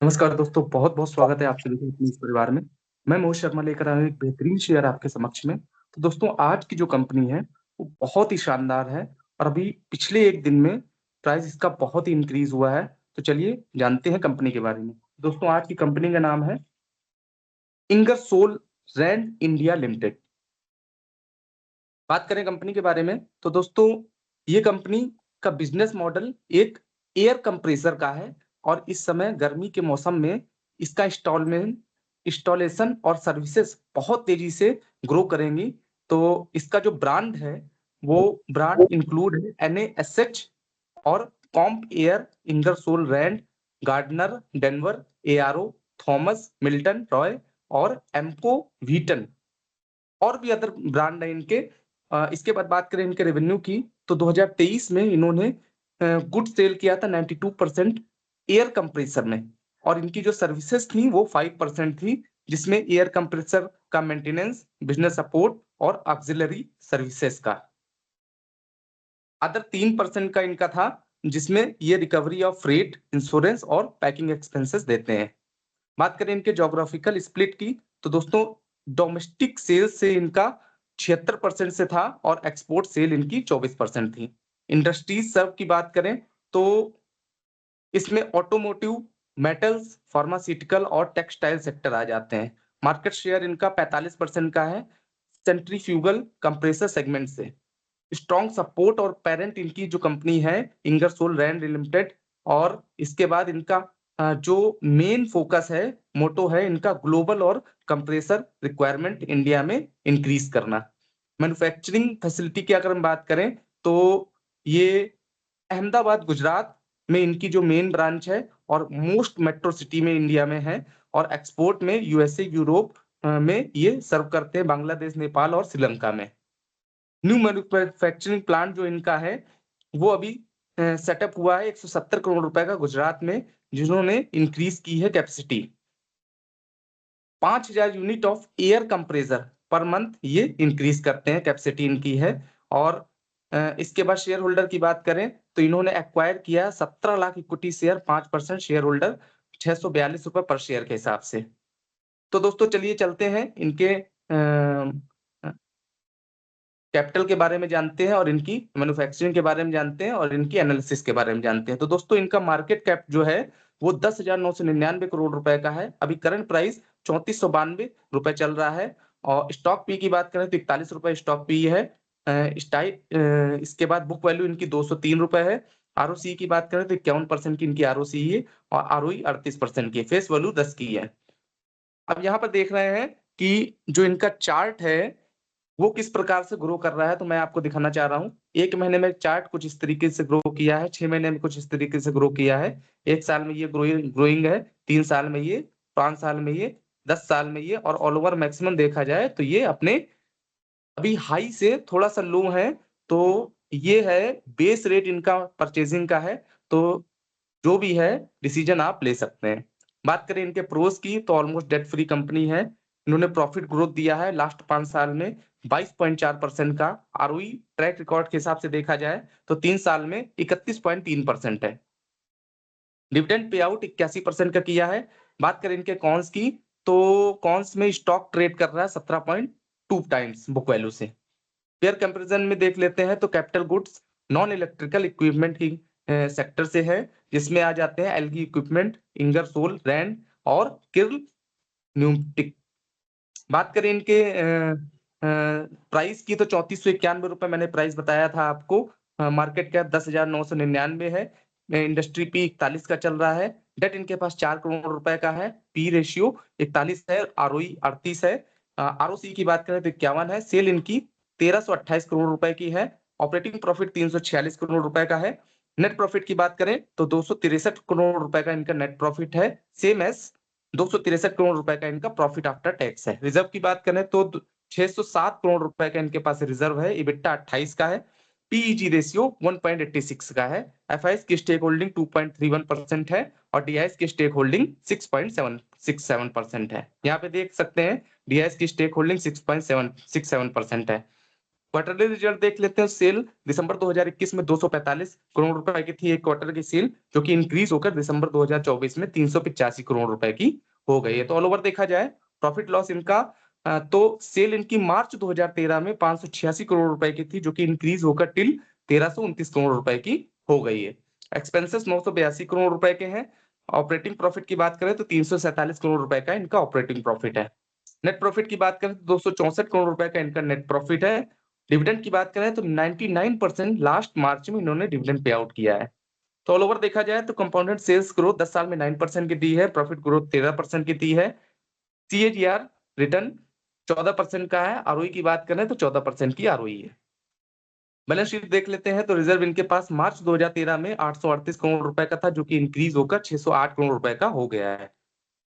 नमस्कार दोस्तों, बहुत-बहुत स्वागत है आप सभी का अपने इस परिवार में। मैं मोहित शर्मा लेकर आया हूँ एक बेहतरीन शेयर आपके समक्ष में। तो दोस्तों आज की जो कंपनी है, वो बहुत ही शानदार है और अभी पिछले 1 दिन में प्राइस इसका बहुत ही इंक्रीज़ हुआ है। तो चलिए जानते हैं कंपनी के बारे में। दोस्तों आज की कंपनी का नाम है इंगरसोल रैन इंडिया लिमिटेड। बात करें कंपनी के बारे में, तो दोस्तों ये कंपनी का बिज़नेस मॉडल एक एयर कंप्रेसर का है और इस समय गर्मी के मौसम में इसका इंस्टॉलेशन और सर्विसेज़ बहुत तेज़ी से ग्रो करेंगी। तो इसका जो ब्रांड है, वो ब्रांड इंक्लूड है एनएएसएच और CompAir, Ingersoll Rand, Gardner, Denver, ARO, Thomas, Milton, Roy और एम्को व्हीटन। और भी अदर ब्रांड है इनके। इसके बाद बात करें इनके रेवेन्यू की, तो 2023 में इन्होंने गुड्स सेल किया था 92% एयर कंप्रेसर में और इनकी जो सर्विसेज थी वो 5% थी, जिसमें एयर कंप्रेसर का मेंटेनेंस, बिजनेस सपोर्ट और ऑक्सिलरी सर्विसेज का। अदर 3% का इनका था, जिसमें ये रिकवरी ऑफ फ्रेट, इंश्योरेंस और पैकिंग एक्सपेंसेस देते हैं। बात करें इनके ज्योग्राफिकल स्प्लिट की, तो दोस्तों डोमेस्टिक सेल्स से इनका 76% से था और एक्सपोर्ट सेल इनकी 24% थी। इंडस्ट्रीज सर्व की बात करें तो इसमें ऑटोमोटिव, मेटल्स, फार्मास्यूटिकल और टेक्सटाइल सेक्टर आ जाते हैं। मार्केट शेयर इनका 45% का है सेंट्रीफ्यूगल कंप्रेसर सेगमेंट से। स्ट्रॉन्ग सपोर्ट और पेरेंट इनकी जो कंपनी है इंगरसोल रैंड लिमिटेड और इसके बाद इनका जो मेन फोकस है, मोटो है इनका ग्लोबल और कंप्रेसर रिक्वायरमेंट इंडिया में इंक्रीज करना। मैन्युफैक्चरिंग फैसिलिटी की अगर हम बात करें तो ये अहमदाबाद गुजरात में इनकी जो मेन ब्रांच है और मोस्ट मेट्रो सिटी में इंडिया में है और एक्सपोर्ट में यूएसए, यूरोप में ये सर्व करते हैं, बांग्लादेश, नेपाल और श्रीलंका में। न्यू मैन्युफैक्चरिंग प्लांट जो इनका है वो अभी सेटअप हुआ है 170 करोड़ रुपए का गुजरात में, जिन्होंने इंक्रीज की है capacity. 5000 unit of air compressor per month ये इंक्रीज करते हैं, कैपेसिटी इनकी है। और इसके बाद शेयर होल्डर की बात करें तो इन्होंने एक्वायर किया 17 lakh equity share, 5% share holder, 642 रुपए पर शेयर के हिसाब से। तो दोस्तों चलिए चलते हैं इनके कैपिटल के बारे में जानते हैं और इनकी मैन्युफैक्चरिंग के बारे में जानते हैं और इनकी एनालिसिस के बारे में जानते हैं। तो दोस्तों इनका मार्केट कैप जो है वो 10,999 करोड़ रुपए का है। अभी करंट प्राइस 3492 रुपए चल रहा है और स्टॉक पी की बात करें तो 41 रुपए स्टॉक पी है। इसके बाद बुक वैल्यू इनकी 203 रुपए है। आरओसी की बात करें तो 51% की इनकी आरओसी है और आरओई 38% की, फेस वैल्यू 10 की है। अब यहाँ पर देख रहे हैं कि जो इनका चार्ट है वो किस प्रकार से ग्रो कर रहा है, तो मैं आपको दिखाना चाह रहा हूँ। 1 महीने में चार्ट कुछ इस तरीके से ग्रो किया है, 6 महीने में कुछ इस तरीके से ग्रो किया है, 1 साल में ये ग्रोइंग है, 3 साल में ये, 5 साल में ये, 10 साल में ये और ऑल ओवर मैक्सिमम देखा जाए तो ये अपने अभी हाई से थोड़ा सा लो है। तो ये है बेस रेट इनका परचेजिंग का है। तो जो भी है डिसीजन आप ले सकते हैं। बात करें इनके प्रोस की तो ऑलमोस्ट डेट फ्री कंपनी है। इन्होंने प्रॉफिट ग्रोथ दिया है लास्ट 5 साल में 22.4% का। आरओई ट्रैक रिकॉर्ड के हिसाब से देखा जाए तो 3 साल में 31.3% है। डिविडेंड पे आउट 81% का किया है। बात करें इनके कॉन्स की तो कॉन्स में स्टॉक ट्रेड कर रहा है 17.2 टाइम्स बुक वैल्यू से। पेयर कंपैरिजन में देख लेते हैं तो capital goods non electrical equipment की सेक्टर से है, जिसमें आ जाते हैं एलगी इक्विपमेंट, इंगरसोल रैंड और किर्ल न्यूमेटिक। बात करें इनके प्राइस की तो 3491 रुपए मैंने प्राइस बताया था आपको। मार्केट कैप 10,999 है। इंडस्ट्री पी 41 का चल रहा है। डेट इनके पास 4 करोड़ रुपए का है। पी रेशियो 41 है, आरओई 38 है। आरओसी की बात करें तो 51 है। सेल इनकी 1328 करोड़ रुपए की है। ऑपरेटिंग प्रॉफिट 346 करोड़ रुपए का है। नेट प्रॉफिट की बात करें तो 263 करोड़ रुपए का इनका नेट प्रॉफिट है, सेम एज 263 करोड़ रुपए का इनका प्रॉफिट आफ्टर टैक्स है। रिजर्व की बात करें तो 607 करोड़ रुपए का इनके पास रिजर्व है। इबिट्टा 28 का है। पीईजी रेशियो 1.86 का है। एफआईएस की स्टेक होल्डिंग 2.31% है और डीआईएस की स्टेक होल्डिंग 6.767% है। यहाँ पे देख सकते हैं डीआईएस की स्टेक होल्डिंग 6.767% है। क्वार्टरली रिजल्ट देख लेते हैं। सेल दिसंबर 2021 में 245 करोड़ रुपए की थी एक क्वार्टर की सेल, जो कि इंक्रीज होकर दिसंबर 2024 में 385 करोड़ रुपए की हो गई है। तो ऑल ओवर देखा जाए प्रॉफिट लॉस इनका, तो सेल इनकी मार्च 2013 में 586 करोड़ रुपए की थी, जो कि इंक्रीज होकर टिल 1329 करोड़ रुपए की हो गई है। एक्सपेंसेस 982 करोड़ रुपए के हैं। ऑपरेटिंग प्रॉफिट की बात करें तो 347 करोड़ रुपए का इनका ऑपरेटिंग प्रॉफिट है। नेट प्रॉफिट की बात करें तो 264 करोड़ रुपए का इनका नेट प्रॉफिट है। डिविडेंड की बात करें तो 99% लास्ट मार्च में इन्होंने डिविडेंड पे आउट किया है। तो ऑल ओवर देखा जाए तो कंपाउंडेड सेल्स ग्रोथ 10 साल में 9% की दी है, प्रॉफिट ग्रोथ 13% की दी है, सीएजीआर रिटर्न 14% का है, आरओई की बात करें तो 14% की आरओई है। बैलेंस शीट देख लेते हैं तो रिजर्व इनके पास मार्च 2013 में 838 करोड़ रुपए का था, जो कि इंक्रीज होकर 608 करोड़ रुपए का हो गया है।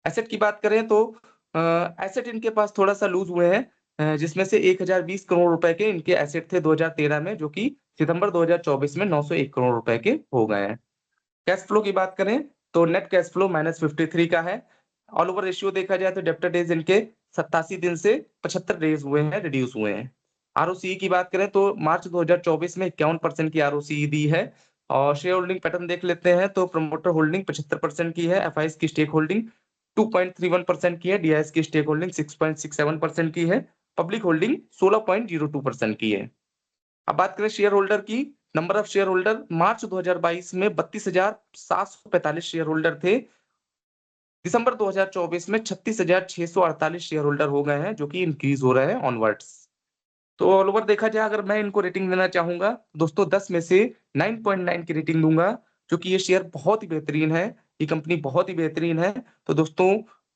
एसेट की बात करें तो एसेट इनके पास थोड़ा सा लूज हुए हैं, जिसमें से 1020 करोड़ रुपए के इनके एसेट थे 2013 में, जो कि सितंबर 2024 में 901 करोड़ रुपए के हो गए हैं। कैश फ्लो की बात करें तो नेट कैश फ्लो -53 का है। ऑल ओवर रेशियो देखा जाए तो डेब्टर डेज इनके 87 दिन से 75 डेज हुए हैं, रिड्यूस हुए हैं। आरओसीई की बात करें तो मार्च 2024 में 51% की आरओसीई दी है। और शेयर होल्डिंग पैटर्न देख लेते हैं तो प्रमोटर होल्डिंग 75% की है, एफआईएस की स्टेक होल्डिंग 2.31% की है, डीआईएस की स्टेक होल्डिंग 6.67% की है, पब्लिक होल्डिंग 16.02% की है। अब बात करें शेयर होल्डर की, नंबर ऑफ शेयर होल्डर मार्च 2022 में 32,745 शेयर होल्डर थे। दिसंबर 2024 में 36,648 शेयर होल्डर हो गए हैं, जो कि इंक्रीज हो रहे हैं ऑनवर्ड्स। तो ऑल ओवर देखा जाए अगर मैं इनको रेटिंग देना चाहूंगा दोस्तों, 10 में से 9.9 की रेटिंग दूंगा, क्योंकि ये शेयर बहुत ही बेहतरीन है, ये कंपनी बहुत ही बेहतरीन है। तो दोस्तों,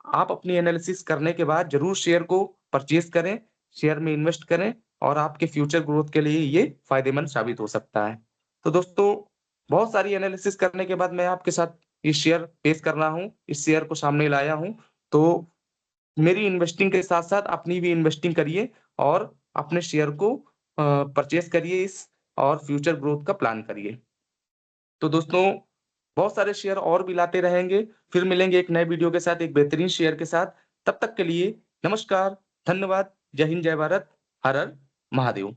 आप अपनी एनालिसिस करने के बाद जरूर शेयर को परचेज करें, शेयर में इन्वेस्ट करें, और आपके फ्यूचर ग्रोथ के लिए ये फायदेमंद साबित हो सकता है। तो दोस्तों, बहुत सारी एनालिसिस करने के बाद मैं आपके साथ ये शेयर पेश कर रहा हूँ, इस शेयर को सामने लाया हूँ। तो मेरी इन्वेस्टिंग के साथ-साथ अपनी भी इन्वेस्टिंग करिए और अपने शेयर को परचेज़ करिए इस, और फ्यूचर ग्रोथ का प्लान करिए। तो दोस्तों, बहुत सारे शेयर और भी लाते रहेंगे। फिर मिलेंगे एक नए वीडियो के साथ, एक बेहतरीन शेयर के साथ। तब तक के लिए नमस्कार, धन्यवाद, जय हिंद, जय भारत, हर हर महादेव।